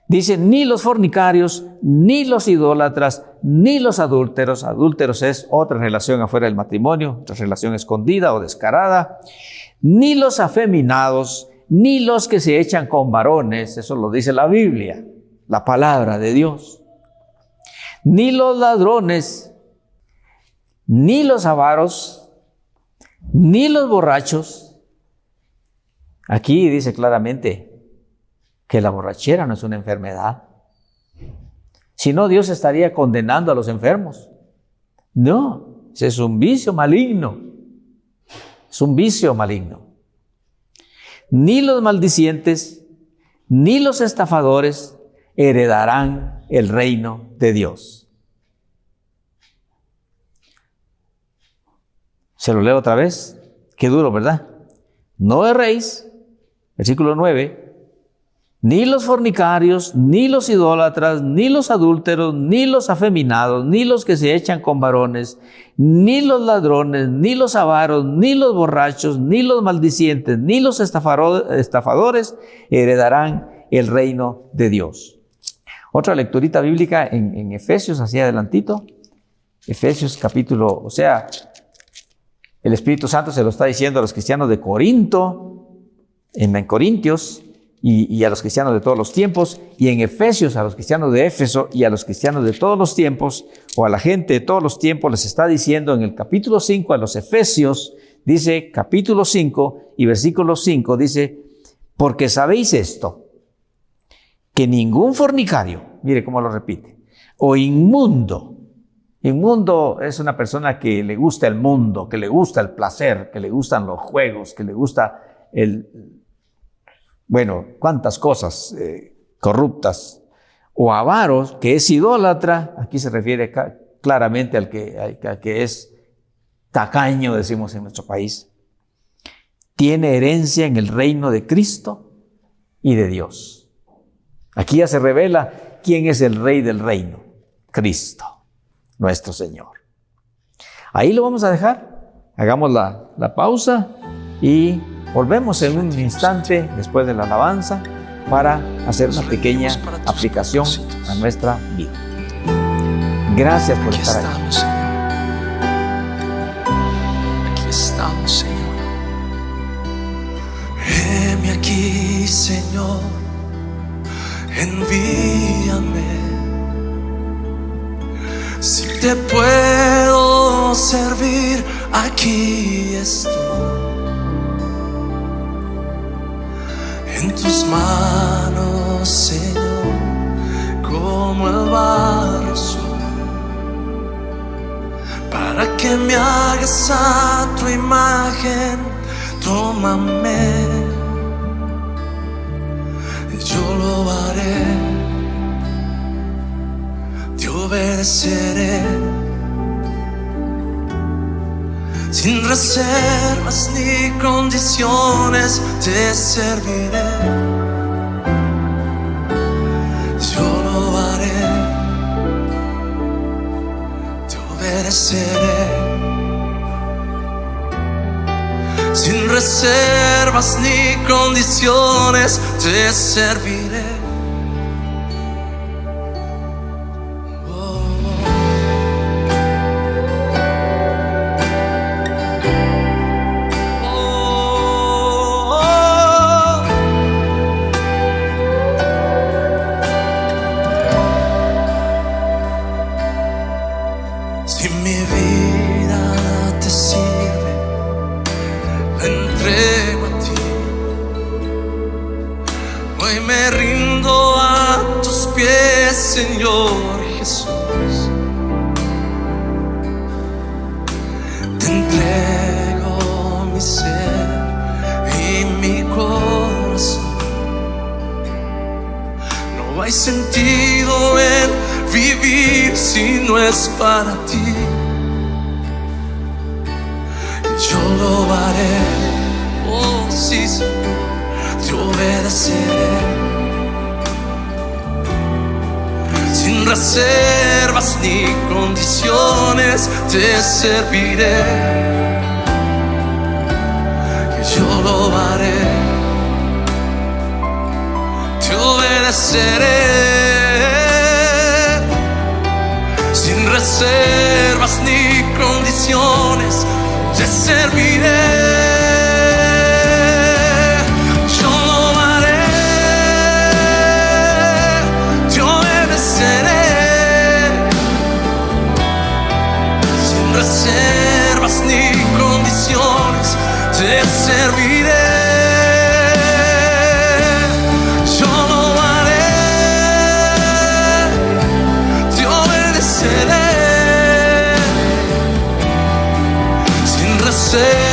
Dice, ni los fornicarios, ni los idólatras, ni los adúlteros. Adúlteros es otra relación afuera del matrimonio, otra relación escondida o descarada. Ni los afeminados, ni los que se echan con varones, eso lo dice la Biblia. La palabra de Dios, ni los ladrones, ni los avaros, ni los borrachos. Aquí dice claramente que la borrachera no es una enfermedad. Si no, Dios estaría condenando a los enfermos. No, ese es un vicio maligno. Es un vicio maligno. Ni los maldicientes, ni los estafadores heredarán el reino de Dios. Se lo leo otra vez. Qué duro, ¿verdad? No erréis, versículo 9, ni los fornicarios, ni los idólatras, ni los adúlteros, ni los afeminados, ni los que se echan con varones, ni los ladrones, ni los avaros, ni los borrachos, ni los maldicientes, ni los estafadores heredarán el reino de Dios. Otra lecturita bíblica en Efesios, hacia adelantito. Efesios capítulo, o sea, el Espíritu Santo se lo está diciendo a los cristianos de Corinto. en Corintios y a los cristianos de todos los tiempos, y en Efesios a los cristianos de Éfeso y a los cristianos de todos los tiempos, o a la gente de todos los tiempos, les está diciendo en el capítulo 5 a los Efesios, dice capítulo 5 y versículo 5, dice, porque sabéis esto, que ningún fornicario, mire cómo lo repite, o inmundo es una persona que le gusta el mundo, que le gusta el placer, que le gustan los juegos, que le gusta cuántas cosas corruptas, o avaro, que es idólatra, aquí se refiere claramente al que es tacaño, decimos en nuestro país, tiene herencia en el reino de Cristo y de Dios. Aquí ya se revela quién es el rey del reino, Cristo, nuestro Señor. Ahí lo vamos a dejar, hagamos la pausa y volvemos en un instante después de la alabanza para hacer una pequeña aplicación a nuestra vida. Gracias por estar aquí. Aquí estamos, Señor. Heme aquí, Señor. Envíame. Si te puedo servir, aquí estoy. En tus manos, Señor, como el barro soy, para que me hagas a tu imagen. Tómame, yo lo haré, te obedeceré, sin reservas ni condiciones te serviré. Yo lo haré, te obedeceré, sin reservas ni condiciones te serviré. Si mi vida te sirve, la entrego a ti. Hoy me rindo a tus pies, Señor Jesús. Te entrego mi ser y mi corazón. No hay sentido en vivir si no es para ti. Yo lo haré, oh sí, Señor, te obedeceré, sin reservas ni condiciones te serviré. Yo lo haré, te obedeceré, sin reservas ni condiciones te serviré. Yo lo haré, te obedeceré, sin reservas ni condiciones te serviré. Yo lo haré, te obedeceré, sin reservas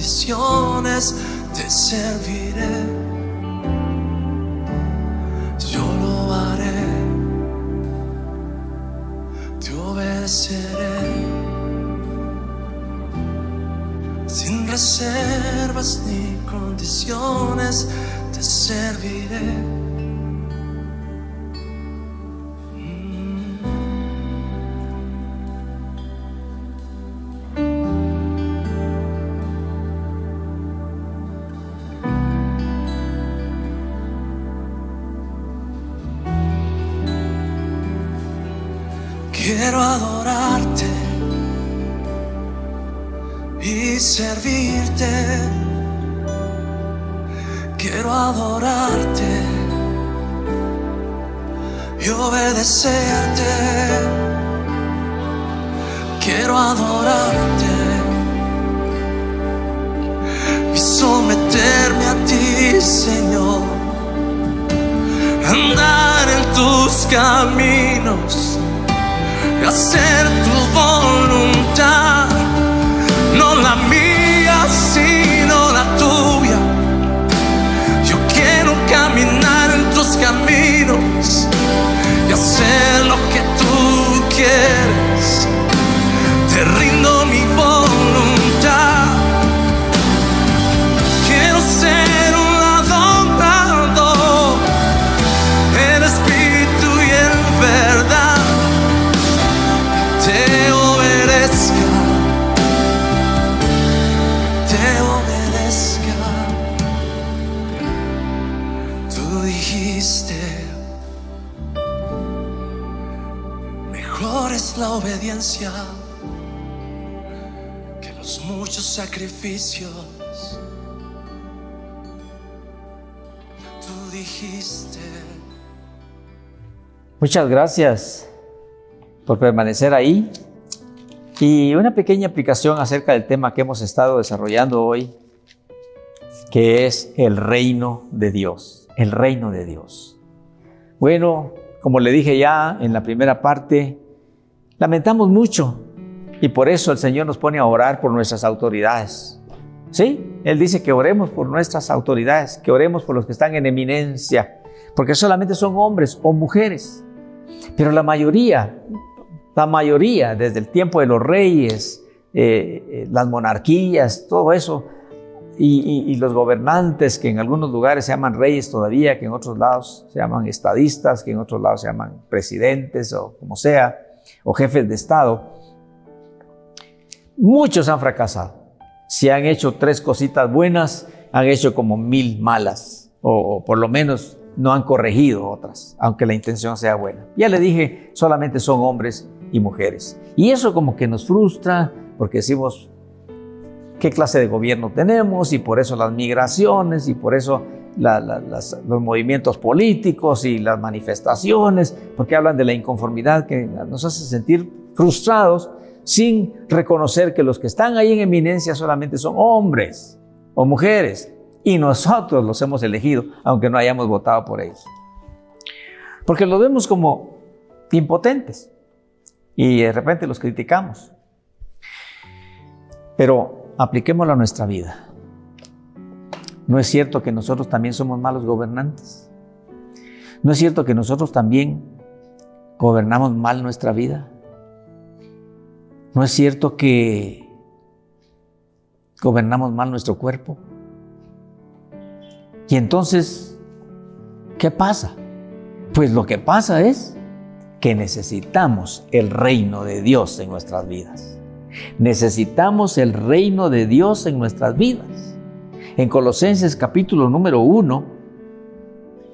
condiciones te serviré. Yo lo haré, te obedeceré. Sin reservas ni condiciones te serviré. Quiero adorarte y servirte. Quiero adorarte y obedecerte. Quiero adorarte y someterme a ti, Señor. Andar en tus caminos, hacer tu voluntad, no la mía, sino la tuya. Yo quiero caminar en tus caminos y hacer lo que tú quieres. Te rindo mi voluntad. Quiero ser un adorador en espíritu y en verdad. Te obedezca, te obedezca. Tú dijiste, mejor es la obediencia que los muchos sacrificios. Tú dijiste. Muchas gracias por permanecer ahí. Y una pequeña aplicación acerca del tema que hemos estado desarrollando hoy, que es el reino de Dios. El reino de Dios. Bueno, como le dije ya en la primera parte, lamentamos mucho y por eso el Señor nos pone a orar por nuestras autoridades. ¿Sí? Él dice que oremos por nuestras autoridades, que oremos por los que están en eminencia, porque solamente son hombres o mujeres. Pero la mayoría, desde el tiempo de los reyes, las monarquías, todo eso, y los gobernantes, que en algunos lugares se llaman reyes todavía, que en otros lados se llaman estadistas, que en otros lados se llaman presidentes o como sea, o jefes de Estado, muchos han fracasado. Si han hecho 3 cositas buenas, han hecho como 1000 malas, o por lo menos no han corregido otras, aunque la intención sea buena. Ya le dije, solamente son hombres y mujeres. Y eso como que nos frustra, porque decimos, ¿qué clase de gobierno tenemos? Y por eso las migraciones, y por eso los movimientos políticos y las manifestaciones, porque hablan de la inconformidad que nos hace sentir frustrados, sin reconocer que los que están ahí en eminencia solamente son hombres o mujeres, y nosotros los hemos elegido, aunque no hayamos votado por ellos. Porque los vemos como impotentes y de repente los criticamos. Pero apliquémoslo a nuestra vida. ¿No es cierto que nosotros también somos malos gobernantes? ¿No es cierto que nosotros también gobernamos mal nuestra vida? ¿No es cierto que gobernamos mal nuestro cuerpo? Y entonces, ¿qué pasa? Pues lo que pasa es que necesitamos el reino de Dios en nuestras vidas. Necesitamos el reino de Dios en nuestras vidas. En Colosenses capítulo número 1,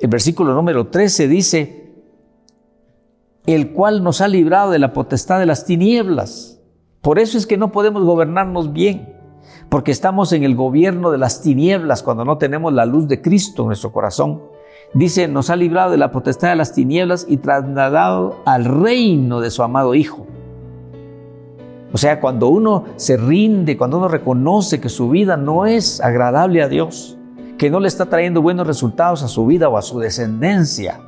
el versículo número 13 dice, el cual nos ha librado de la potestad de las tinieblas. Por eso es que no podemos gobernarnos bien, porque estamos en el gobierno de las tinieblas cuando no tenemos la luz de Cristo en nuestro corazón. Dice, nos ha librado de la potestad de las tinieblas y trasladado al reino de su amado Hijo. O sea, cuando uno se rinde, cuando uno reconoce que su vida no es agradable a Dios, que no le está trayendo buenos resultados a su vida o a su descendencia,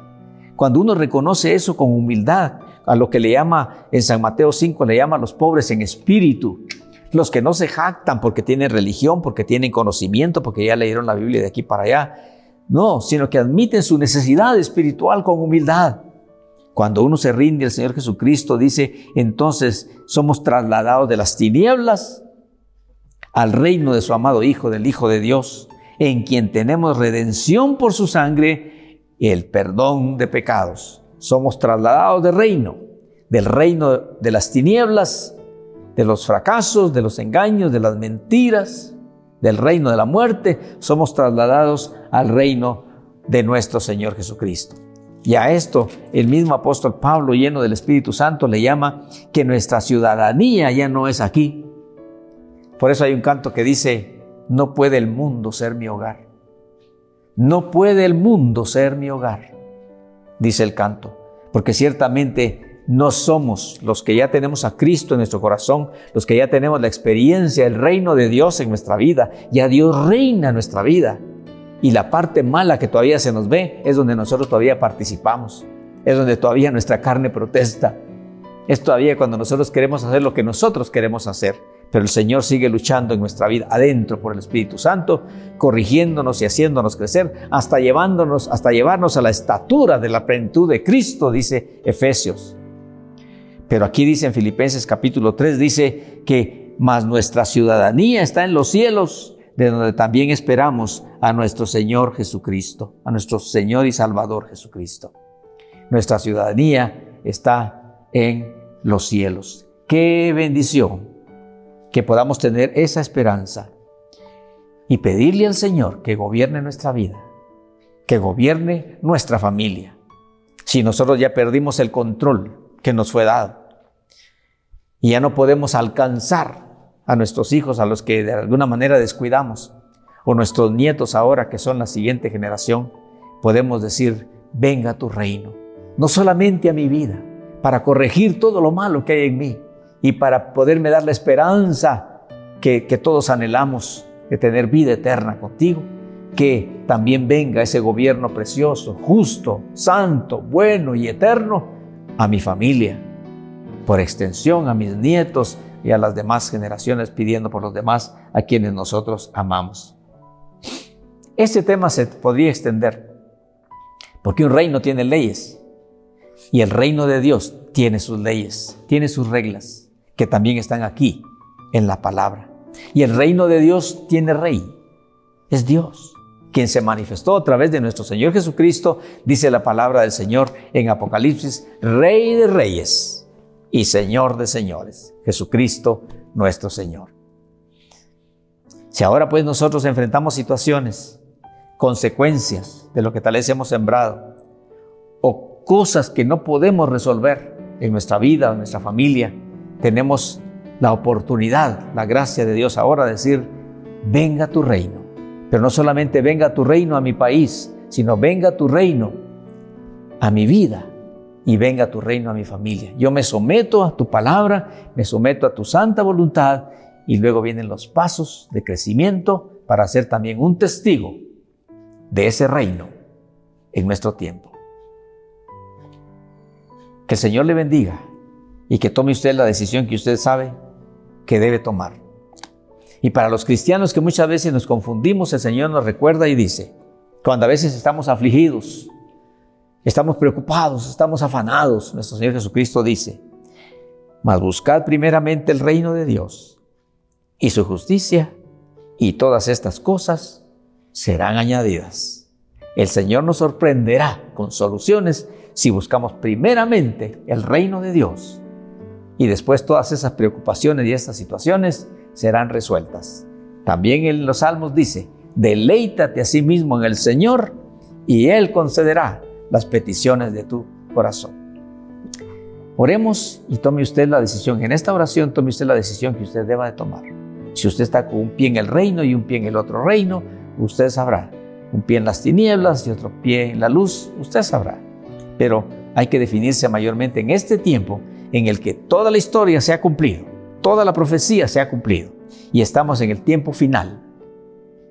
cuando uno reconoce eso con humildad, a lo que le llama en San Mateo 5, le llama a los pobres en espíritu, los que no se jactan porque tienen religión, porque tienen conocimiento, porque ya leyeron la Biblia de aquí para allá. No, sino que admiten su necesidad espiritual con humildad. Cuando uno se rinde al Señor Jesucristo, dice, entonces somos trasladados de las tinieblas al reino de su amado Hijo, del Hijo de Dios, en quien tenemos redención por su sangre, el perdón de pecados. Somos trasladados del reino de las tinieblas, de los fracasos, de los engaños, de las mentiras, del reino de la muerte. Somos trasladados al reino de nuestro Señor Jesucristo. Y a esto el mismo apóstol Pablo, lleno del Espíritu Santo, le llama que nuestra ciudadanía ya no es aquí. Por eso hay un canto que dice, no puede el mundo ser mi hogar. No puede el mundo ser mi hogar, dice el canto, porque ciertamente no somos los que ya tenemos a Cristo en nuestro corazón, los que ya tenemos la experiencia del reino de Dios en nuestra vida. Ya Dios reina en nuestra vida. Y la parte mala que todavía se nos ve es donde nosotros todavía participamos. Es donde todavía nuestra carne protesta. Es todavía cuando nosotros queremos hacer lo que nosotros queremos hacer. Pero el Señor sigue luchando en nuestra vida adentro por el Espíritu Santo, corrigiéndonos y haciéndonos crecer hasta llevarnos a la estatura de la plenitud de Cristo, dice Efesios. Pero aquí dice en Filipenses capítulo 3, dice que mas nuestra ciudadanía está en los cielos, de donde también esperamos a nuestro Señor Jesucristo, a nuestro Señor y Salvador Jesucristo. Nuestra ciudadanía está en los cielos. ¡Qué bendición! Que podamos tener esa esperanza y pedirle al Señor que gobierne nuestra vida, que gobierne nuestra familia. Si nosotros ya perdimos el control que nos fue dado y ya no podemos alcanzar a nuestros hijos, a los que de alguna manera descuidamos, o nuestros nietos ahora que son la siguiente generación, podemos decir, venga tu reino, no solamente a mi vida, para corregir todo lo malo que hay en mí y para poderme dar la esperanza que todos anhelamos de tener vida eterna contigo, que también venga ese gobierno precioso, justo, santo, bueno y eterno a mi familia, por extensión a mis nietos y a las demás generaciones, pidiendo por los demás a quienes nosotros amamos. Este tema se podría extender, porque un reino tiene leyes, y el reino de Dios tiene sus leyes, tiene sus reglas, que también están aquí en la palabra. Y el reino de Dios tiene rey, es Dios, quien se manifestó a través de nuestro Señor Jesucristo, dice la palabra del Señor en Apocalipsis, Rey de reyes y Señor de señores, Jesucristo nuestro Señor. Si ahora pues nosotros enfrentamos situaciones, consecuencias de lo que tal vez hemos sembrado, o cosas que no podemos resolver en nuestra vida o en nuestra familia, tenemos la oportunidad, la gracia de Dios ahora de decir, venga tu reino. Pero no solamente venga tu reino a mi país, sino venga tu reino a mi vida y venga tu reino a mi familia. Yo me someto a tu palabra, me someto a tu santa voluntad y luego vienen los pasos de crecimiento para ser también un testigo de ese reino en nuestro tiempo. Que el Señor le bendiga y que tome usted la decisión que usted sabe que debe tomar. Y para los cristianos que muchas veces nos confundimos, el Señor nos recuerda y dice, cuando a veces estamos afligidos, estamos preocupados, estamos afanados, nuestro Señor Jesucristo dice, mas buscad primeramente el reino de Dios y su justicia, y todas estas cosas serán añadidas. El Señor nos sorprenderá con soluciones si buscamos primeramente el reino de Dios, y después todas esas preocupaciones y estas situaciones serán resueltas. También en los Salmos dice, deleítate a sí mismo en el Señor y Él concederá las peticiones de tu corazón. Oremos y tome usted la decisión. En esta oración tome usted la decisión que usted deba de tomar. Si usted está con un pie en el reino y un pie en el otro reino, usted sabrá. Un pie en las tinieblas y otro pie en la luz, usted sabrá. Pero hay que definirse mayormente en este tiempo en el que toda la historia se ha cumplido, toda la profecía se ha cumplido y estamos en el tiempo final.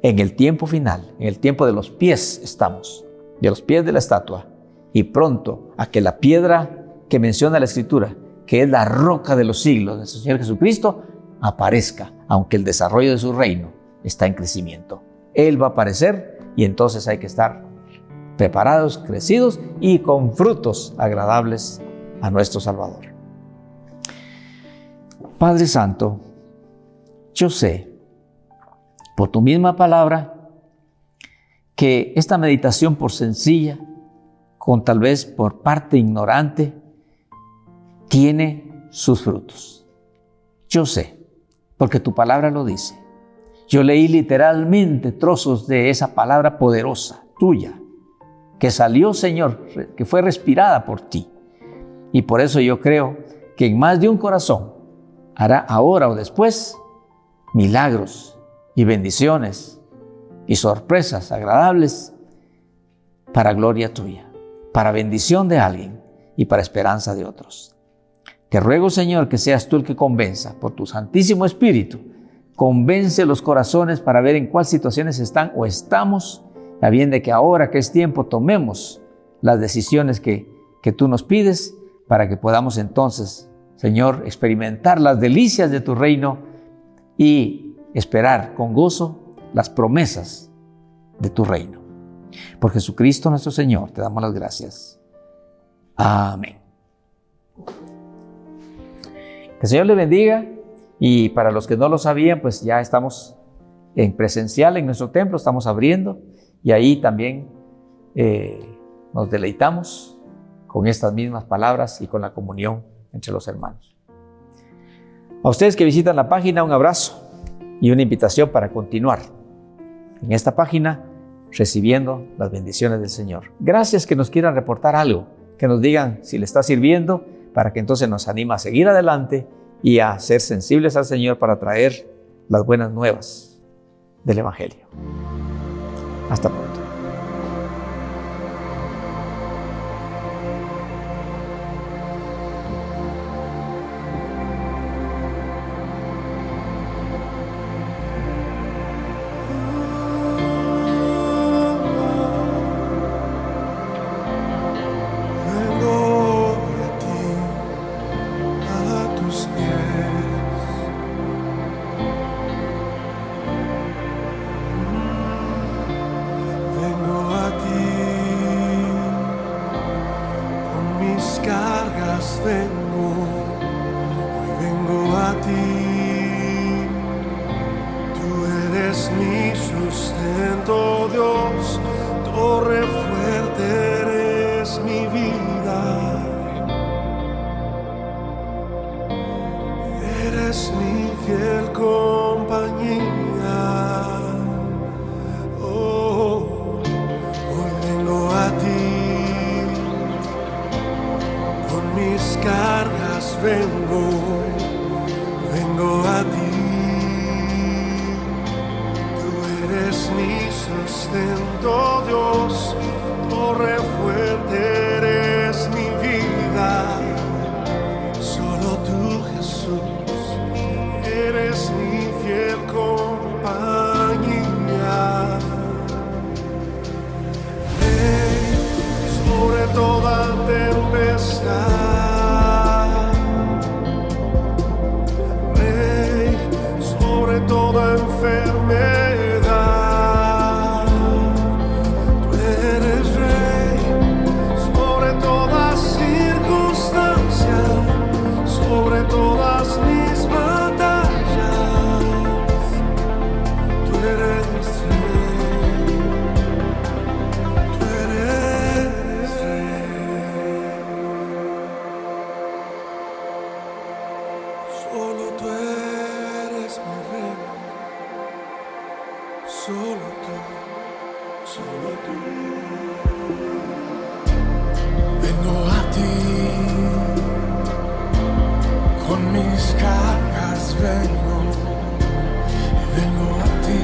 En el tiempo final, en el tiempo de los pies estamos, de los pies de la estatua, y pronto a que la piedra que menciona la Escritura, que es la roca de los siglos, nuestro Señor Jesucristo, aparezca, aunque el desarrollo de su reino está en crecimiento. Él va a aparecer y entonces hay que estar preparados, crecidos y con frutos agradables a nuestro Salvador. Padre Santo, yo sé, por tu misma palabra, que esta meditación, por sencilla, con tal vez por parte ignorante, tiene sus frutos. Yo sé, porque tu palabra lo dice. Yo leí literalmente trozos de esa palabra poderosa, tuya, que salió, Señor, que fue respirada por ti. Y por eso yo creo que en más de un corazón hará ahora o después milagros y bendiciones y sorpresas agradables para gloria tuya, para bendición de alguien y para esperanza de otros. Te ruego, Señor, que seas tú el que convenza por tu Santísimo Espíritu. Convence los corazones para ver en cuáles situaciones están o estamos, a bien de que ahora que es tiempo tomemos las decisiones que tú nos pides para que podamos entonces, Señor, experimentar las delicias de tu reino y esperar con gozo las promesas de tu reino. Por Jesucristo nuestro Señor, te damos las gracias. Amén. Que el Señor le bendiga. Y para los que no lo sabían, pues ya estamos en presencial en nuestro templo, estamos abriendo y ahí también nos deleitamos con estas mismas palabras y con la comunión entre los hermanos. A ustedes que visitan la página, un abrazo y una invitación para continuar en esta página recibiendo las bendiciones del Señor. Gracias que nos quieran reportar algo, que nos digan si le está sirviendo, para que entonces nos anime a seguir adelante y a ser sensibles al Señor para traer las buenas nuevas del Evangelio. Hasta pronto. Vengo a ti, tú eres mi sustento, Dios, torre fuerte eres mi vida, eres mi fiel compañía. Oh, hoy vengo a ti, con mis cargas vengo a ti, tú eres mi sustento, Dios, torre fuerte eres mi vida, solo tú, Jesús, eres mi fiel compañía. Rey sobre toda tempestad, toda enfermedad, tú eres Rey sobre toda circunstancia, sobre todas mis batallas, tú eres Rey, tú eres Rey, solo tú eres mi Rey. Solo tú, vengo a ti, con mis cargas vengo a ti,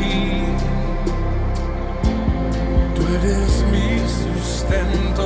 tú eres mi sustento.